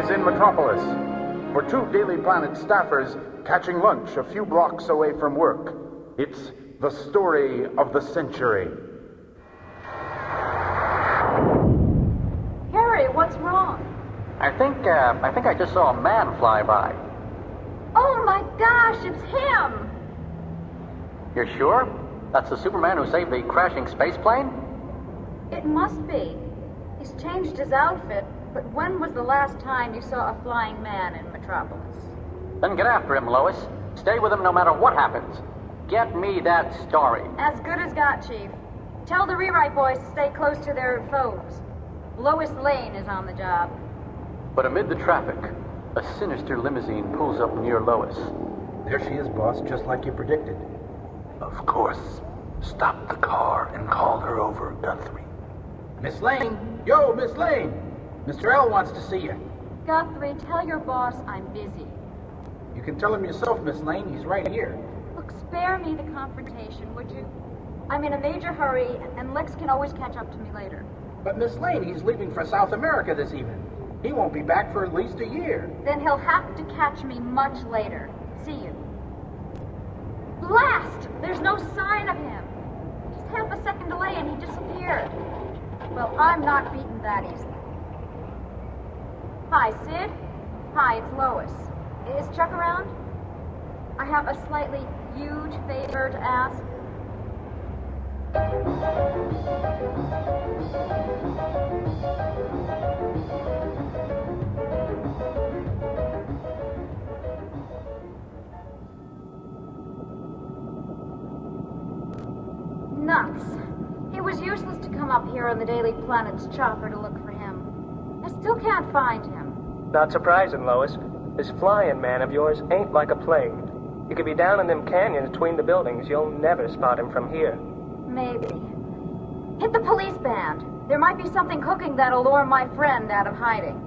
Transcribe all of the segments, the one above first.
is in Metropolis. For two Daily Planet staffers catching lunch a few blocks away from work. It's the story of the century. Harry, what's wrong? I think I just saw a man fly by. Oh my gosh, it's him! You're sure? That's the Superman who saved the crashing space plane? It must be. He's changed his outfit, but when was the last time you saw a flying man in Metropolis? Then get after him, Lois. Stay with him no matter what happens. Get me that story. As good as got, Chief. Tell the rewrite boys to stay close to their phones. Lois Lane is on the job. But amid the traffic, a sinister limousine pulls up near Lois. There she is, boss, just like you predicted. Of course. Stop the car and call her over, Guthrie. Miss Lane! Yo, Miss Lane! Mr. L wants to see you. Guthrie, tell your boss I'm busy. You can tell him yourself, Miss Lane. He's right here. Look, spare me the confrontation, would you? I'm in a major hurry, and Lex can always catch up to me later. But Miss Lane, he's leaving for South America this evening. He won't be back for at least a year. Then he'll have to catch me much later. See you. Blast! There's no sign of him. Just half a second delay and he disappeared. Well, I'm not beaten that easily. Hi, Sid. Hi, it's Lois. Is Chuck around? I have a slightly huge favor to ask. Nuts. It was useless to come up here on the Daily Planet's chopper to look for him. I still can't find him. Not surprising, Lois. This flying man of yours ain't like a plane. You could be down in them canyons between the buildings. You'll never spot him from here. Maybe. Hit the police band. There might be something cooking that'll lure my friend out of hiding.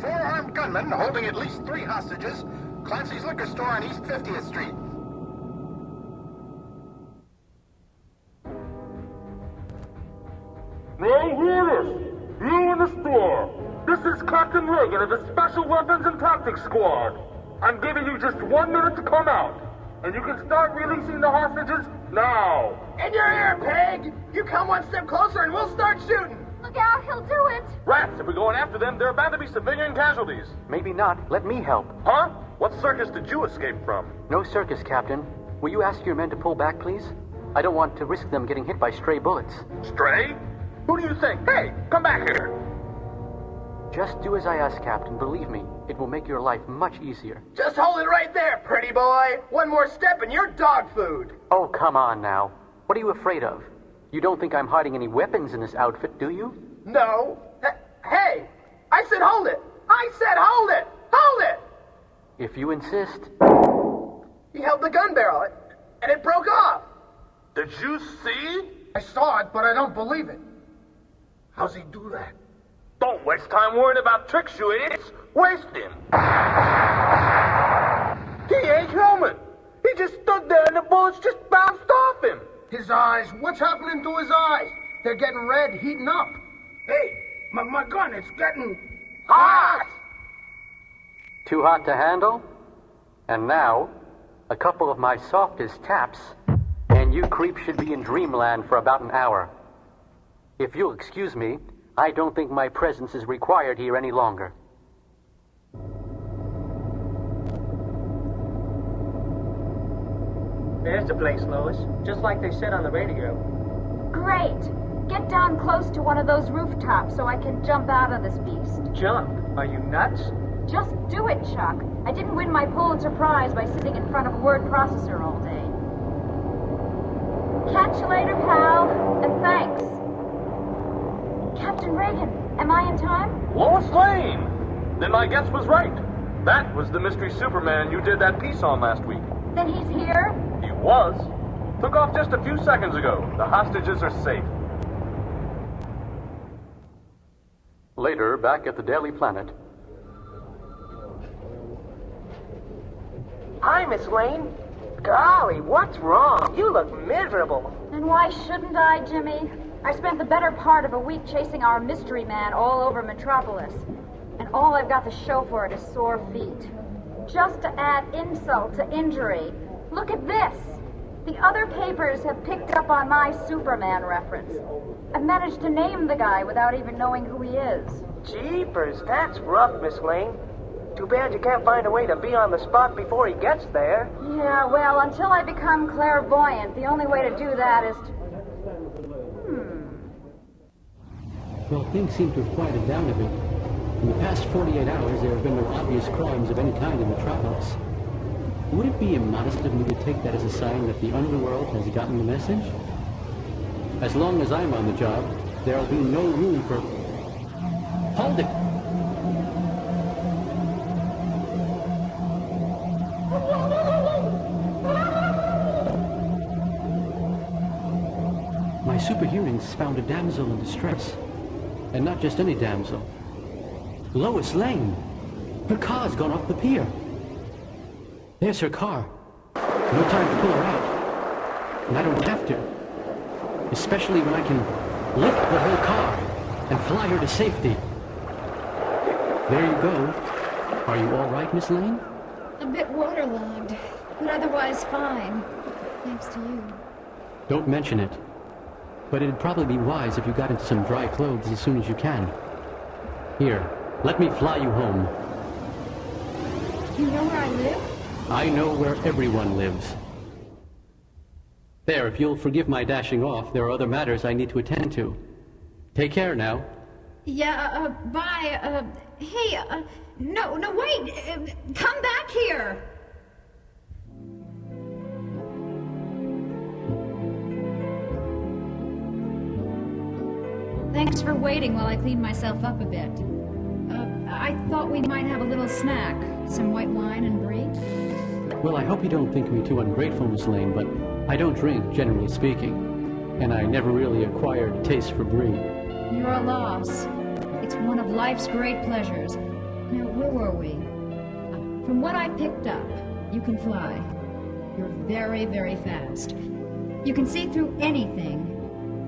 4 armed gunmen holding at least 3 hostages. Clancy's Liquor Store on East 50th Street. Now, Lois, you in the store. This is Captain Reagan of the Special Weapons and Tactics Squad. I'm giving you just 1 minute to come out, and you can start releasing the hostages now. In your ear, pig! You come 1 step closer and we'll start shooting! Look out, he'll do it! Rats, if we're going after them, there are bound to be civilian casualties. Maybe not. Let me help. Huh? What circus did you escape from? No circus, Captain. Will you ask your men to pull back, please? I don't want to risk them getting hit by stray bullets. Stray? Who do you think? Hey, come back here! Just do as I ask, Captain. Believe me, it will make your life much easier. Just hold it right there, pretty boy! 1 more step and you're dog food! Oh, come on now. What are you afraid of? You don't think I'm hiding any weapons in this outfit, do you? No. Hey! I said hold it! I said hold it! Hold it! If you insist. He held the gun barrel, and it broke off! Did you see? I saw it, but I don't believe it. How's he do that? Don't waste time worrying about tricks, you idiots. Waste him. He ain't human. He just stood there and the bullets just bounced off him. His eyes, what's happening to his eyes? They're getting red, heating up. Hey, my gun, it's getting hot! Too hot to handle? And now, a couple of my softest taps, and you creeps should be in dreamland for about an hour. If you'll excuse me, I don't think my presence is required here any longer. There's the place, Lois. Just like they said on the radio. Great! Get down close to one of those rooftops so I can jump out of this beast. Jump? Are you nuts? Just do it, Chuck. I didn't win my Pulitzer Prize by sitting in front of a word processor all day. Catch you later, pal, and thanks. Captain Reagan, am I in time? Lois Lane! Then my guess was right. That was the mystery Superman you did that piece on last week. Then he's here? He was. Took off just a few seconds ago. The hostages are safe. Later, back at the Daily Planet. Hi, Miss Lane. Golly, what's wrong? You look miserable. And why shouldn't I, Jimmy? I spent the better part of a week chasing our mystery man all over Metropolis. And all I've got to show for it is sore feet. Just to add insult to injury, look at this. The other papers have picked up on my Superman reference. I've managed to name the guy without even knowing who he is. Jeepers, that's rough, Miss Lane. Too bad you can't find a way to be on the spot before he gets there. Yeah, well, until I become clairvoyant, the only way to do that is to... Well, things seem to have quieted down a bit. In the past 48 hours, there have been no obvious crimes of any kind in Metropolis. Would it be immodest of me to take that as a sign that the underworld has gotten the message? As long as I'm on the job, there'll be no room for... Hold it! My super hearings found a damsel in distress. And not just any damsel. Lois Lane! Her car's gone off the pier. There's her car. No time to pull her out. And I don't have to. Especially when I can lift the whole car and fly her to safety. There you go. Are you all right, Miss Lane? A bit waterlogged, but otherwise fine. Thanks to you. Don't mention it. But it'd probably be wise if you got into some dry clothes as soon as you can. Here, let me fly you home. You know where I live? I know where everyone lives. There, if you'll forgive my dashing off, there are other matters I need to attend to. Take care now. Yeah, bye. Hey, no, wait! Come back here! Thanks for waiting while I clean myself up a bit. I thought we might have a little snack. Some white wine and brie? Well, I hope you don't think me too ungrateful, Miss Lane, but I don't drink, generally speaking. And I never really acquired a taste for brie. You're a loss. It's one of life's great pleasures. Now, where were we? From what I picked up, you can fly. You're very, very fast. You can see through anything.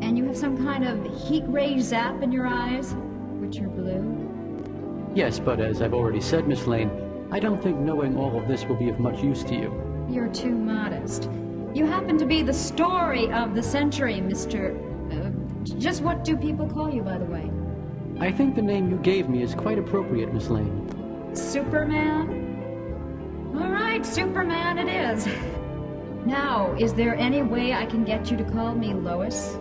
And you have some kind of heat ray zap in your eyes, which are blue. Yes, but as I've already said, Miss Lane, I don't think knowing all of this will be of much use to you. You're too modest. You happen to be the story of the century, Mr. Just what do people call you, by the way? I think the name you gave me is quite appropriate, Miss Lane. Superman? All right, Superman it is. Now, is there any way I can get you to call me Lois?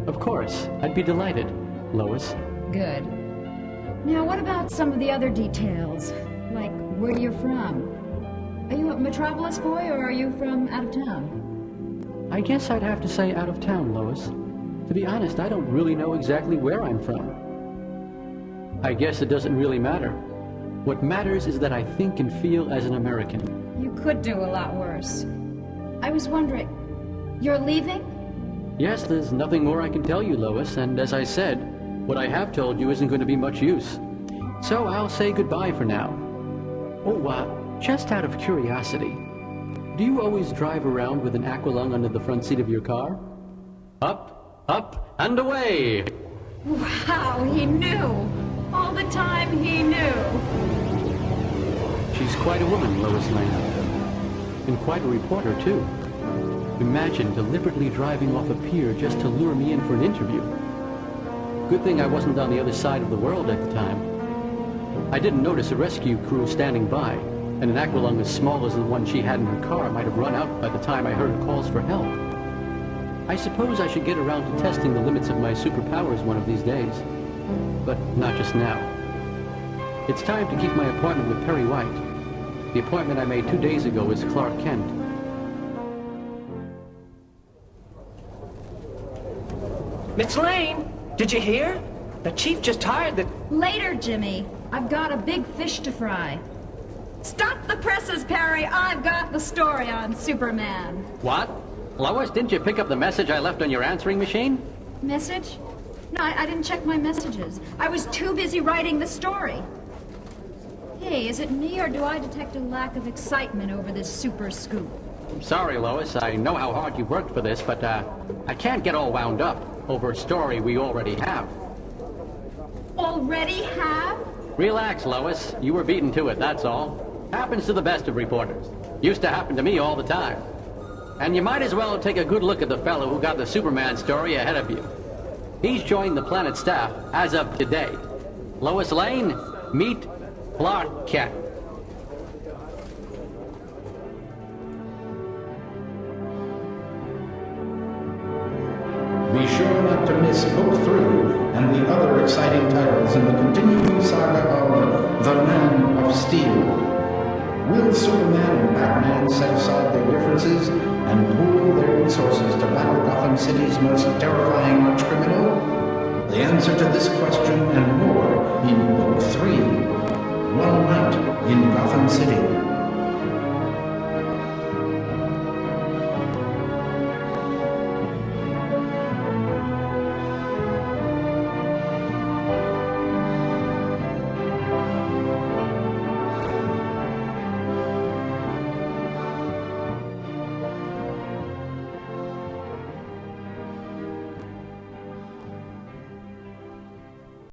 Of course. I'd be delighted, Lois. Good. Now, what about some of the other details? Like where you're from? Are you a Metropolis boy, or are you from out of town? I guess I'd have to say out of town, Lois. To be honest, I don't really know exactly where I'm from. I guess it doesn't really matter. What matters is that I think and feel as an American. You could do a lot worse. I was wondering, you're leaving? Yes, there's nothing more I can tell you, Lois, and as I said, what I have told you isn't going to be much use. So I'll say goodbye for now. Oh, just out of curiosity, do you always drive around with an aqualung under the front seat of your car? Up, up, and away! Wow, he knew! All the time he knew! She's quite a woman, Lois Lane. And quite a reporter, too. Imagine deliberately driving off a pier just to lure me in for an interview. Good thing I wasn't on the other side of the world at the time. I didn't notice a rescue crew standing by, and an aqualung as small as the one she had in her car might have run out by the time I heard calls for help. I suppose I should get around to testing the limits of my superpowers one of these days. But not just now. It's time to keep my appointment with Perry White. The appointment I made 2 days ago is Clark Kent. Miss Lane, did you hear? The chief just hired the... Later, Jimmy. I've got a big fish to fry. Stop the presses, Perry. I've got the story on Superman. What? Lois, didn't you pick up the message I left on your answering machine? Message? No, I didn't check my messages. I was too busy writing the story. Hey, is it me or do I detect a lack of excitement over this super scoop? I'm sorry, Lois. I know how hard you worked for this, but I can't get all wound up over a story we already have. Already have? Relax, Lois. You were beaten to it, that's all. Happens to the best of reporters. Used to happen to me all the time. And you might as well take a good look at the fellow who got the Superman story ahead of you. He's joined the Planet staff as of today. Lois Lane, meet Clark Kent. Be sure not to miss Book 3 and the other exciting titles in the continuing saga of The Man of Steel. Will Superman and Batman set aside their differences and pool their resources to battle Gotham City's most terrifying archcriminal? The answer to this question and more in Book 3, One Night in Gotham City.